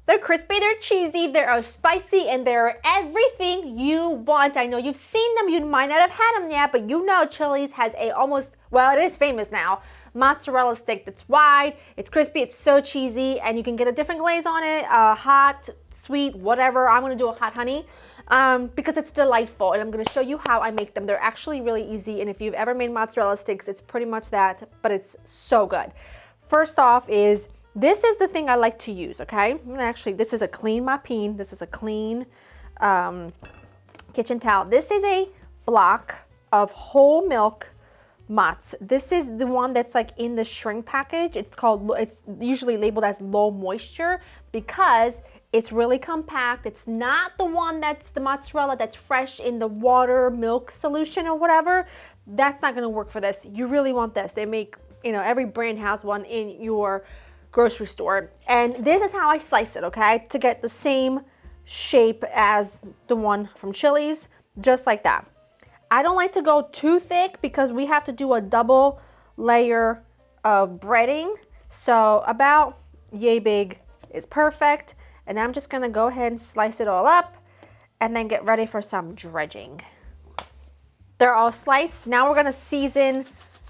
They're crispy, they're cheesy, they're spicy, and they're everything you want. I know you've seen them, you might not have had them yet, but you know Chili's has a almost, well, it is famous now, mozzarella stick that's wide, it's crispy, it's so cheesy, and you can get a different glaze on it, hot, sweet, whatever. I'm gonna do a hot honey because it's delightful, and I'm gonna show you how I make them. They're actually really easy, and if you've ever made mozzarella sticks, it's pretty much that, but it's so good. First off is, this is the thing I like to use, okay? I'm gonna actually, this is a clean mopine. This is a clean kitchen towel. This is a block of whole milk mozz. This is the one that's like in the shrink package. It's usually labeled as low moisture because it's really compact. It's not the one that's the mozzarella that's fresh in the water milk solution or whatever. That's not gonna work for this. You really want this. They make, you know, every brand has one in your grocery store. And this is how I slice it, okay? To get the same shape as the one from Chili's, just like that. I don't like to go too thick because we have to do a double layer of breading. So about yay big is perfect. And I'm just gonna go ahead and slice it all up and then get ready for some dredging. They're all sliced. Now we're gonna season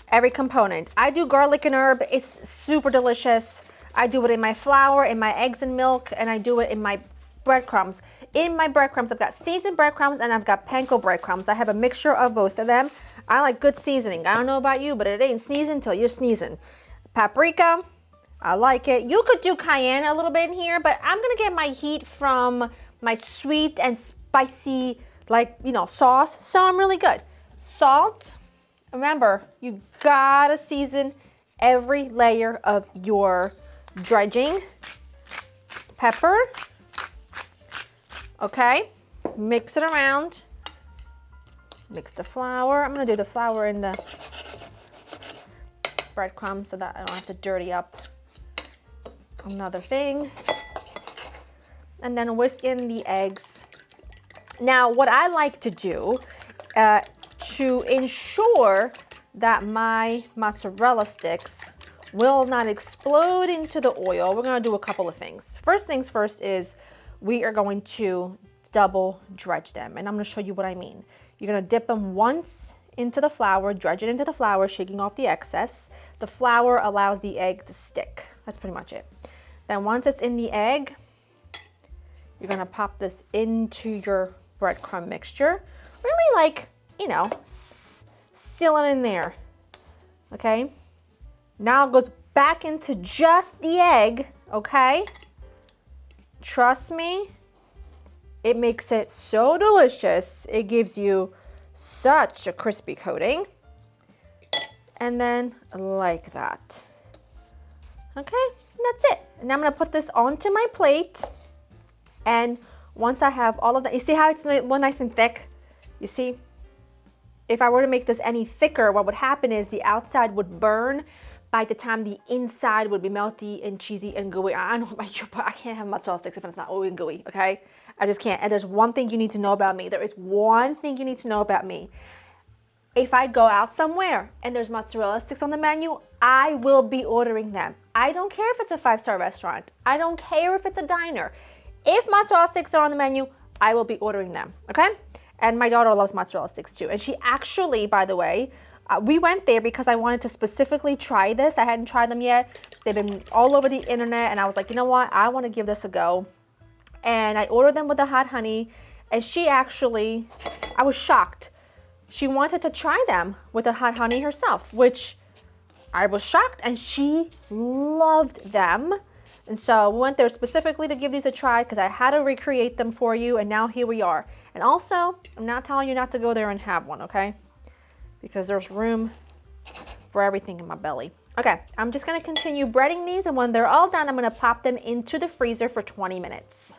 every component. I do garlic and herb. It's super delicious. I do it in my flour, in my eggs and milk, and I do it in my breadcrumbs. In my breadcrumbs, I've got seasoned breadcrumbs and I've got panko breadcrumbs. I have a mixture of both of them. I like good seasoning. I don't know about you, but it ain't seasoned till you're sneezing. Paprika, I like it. You could do cayenne a little bit in here, but I'm gonna get my heat from my sweet and spicy, like, you know, sauce, so I'm really good. Salt, remember, you gotta season every layer of your dredging. Pepper, okay, mix it around. Mix the flour. I'm gonna do the flour in the breadcrumbs so that I don't have to dirty up another thing. And then whisk in the eggs. Now, what I like to do to ensure that my mozzarella sticks will not explode into the oil, we're gonna do a couple of things. First things first is we are going to double dredge them, and I'm gonna show you what I mean. You're gonna dip them once into the flour, dredge it into the flour, shaking off the excess. The flour allows the egg to stick. That's pretty much it. Then once it's in the egg, you're gonna pop this into your breadcrumb mixture. Really, like, you know, seal it in there, okay? Now it goes back into just the egg, okay? Trust me, it makes it so delicious. It gives you such a crispy coating. And then like that. Okay, that's it. And I'm gonna put this onto my plate. And once I have all of that, you see how it's nice and thick? You see? If I were to make this any thicker, what would happen is the outside would burn by the time the inside would be melty and cheesy and gooey. I don't know about you, but I can't have mozzarella sticks if it's not oily and gooey, okay? I just can't. And there's one thing you need to know about me. There is one thing you need to know about me. If I go out somewhere and there's mozzarella sticks on the menu, I will be ordering them. I don't care if it's a 5-star restaurant. I don't care if it's a diner. If mozzarella sticks are on the menu, I will be ordering them, okay? And my daughter loves mozzarella sticks too. And she actually, by the way, we went there because I wanted to specifically try this. I hadn't tried them yet. They've been all over the internet, and I was like, you know what? I want to give this a go. And I ordered them with the hot honey, and she actually, I was shocked. She wanted to try them with the hot honey herself, which I was shocked, and she loved them. And so we went there specifically to give these a try because I had to recreate them for you, and now here we are. And also, I'm not telling you not to go there and have one, okay? Because there's room for everything in my belly. Okay, I'm just gonna continue breading these, and when they're all done, I'm gonna pop them into the freezer for 20 minutes.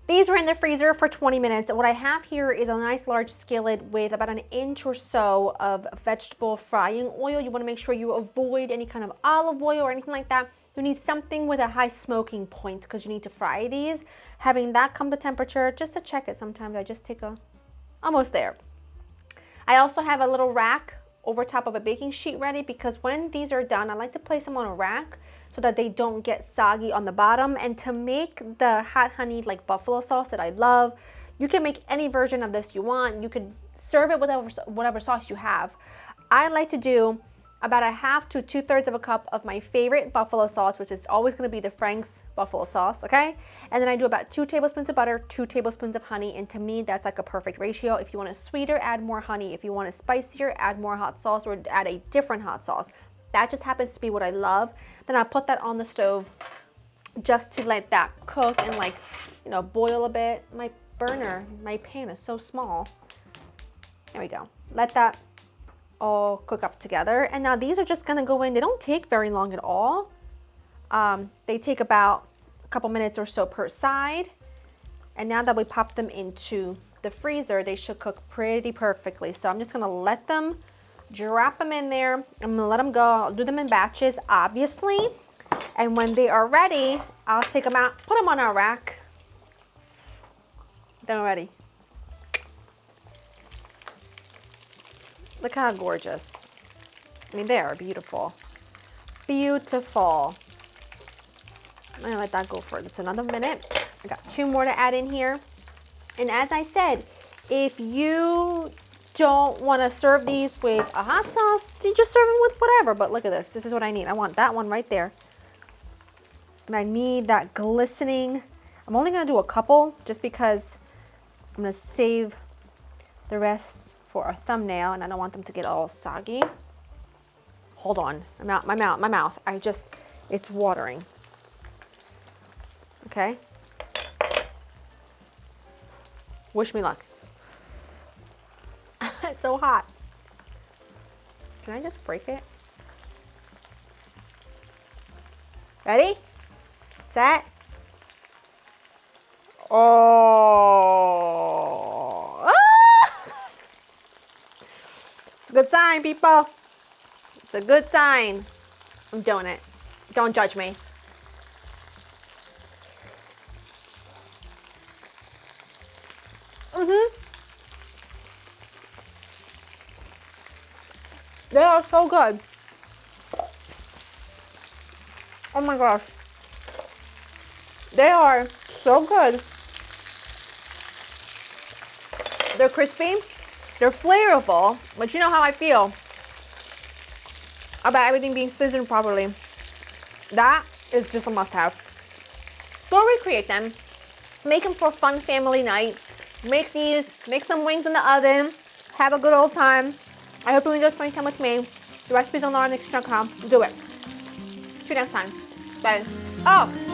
These were in the freezer for 20 minutes. What I have here is a nice large skillet with about an inch or so of vegetable frying oil. You wanna make sure you avoid any kind of olive oil or anything like that. You need something with a high smoking point because you need to fry these. Having that come to temperature, just to check it sometimes, I just take almost there. I also have a little rack over top of a baking sheet ready because when these are done, I like to place them on a rack so that they don't get soggy on the bottom. And to make the hot honey like buffalo sauce that I love, you can make any version of this you want. You could serve it with whatever sauce you have. I like to do about 1/2 to 2/3 of a cup of my favorite buffalo sauce, which is always going to be the Frank's buffalo sauce, okay? And then I do about 2 tablespoons of butter, 2 tablespoons of honey, and to me, that's like a perfect ratio. If you want it sweeter, add more honey. If you want it spicier, add more hot sauce or add a different hot sauce. That just happens to be what I love. Then I put that on the stove just to let that cook and like, you know, boil a bit. My pan is so small. There we go. Let that all cook up together. And now these are just gonna go in. They don't take very long at all. They take about a couple minutes or so per side. And now that we pop them into the freezer, they should cook pretty perfectly. So I'm just gonna let them, drop them in there. I'm gonna let them go. I'll do them in batches, obviously. And when they are ready, I'll take them out, put them on our rack. They're ready. Look how gorgeous. I mean, they are beautiful. Beautiful. I'm gonna let that go for just another minute. I got 2 more to add in here. And as I said, if you don't want to serve these with a hot sauce, you just serve them with whatever. But look at this. This is what I need. I want that one right there. And I need that glistening. I'm only going to do a couple just because I'm going to save the rest for our thumbnail, and I don't want them to get all soggy. Hold on. My mouth. It's watering. Okay. Wish me luck. It's so hot. Can I just break it? Ready? Set. Oh. Ah! It's a good sign, people. It's a good sign. I'm doing it. Don't judge me. They are so good. Oh my gosh. They are so good. They're crispy. They're flavorful. But you know how I feel about everything being seasoned properly. That is just a must-have. Go recreate them. Make them for a fun family night. Make these. Make some wings in the oven. Have a good old time. I hope you enjoy spending time with me. The recipe's on laurenthekitchen.com. Do it. See you next time. Bye. Oh!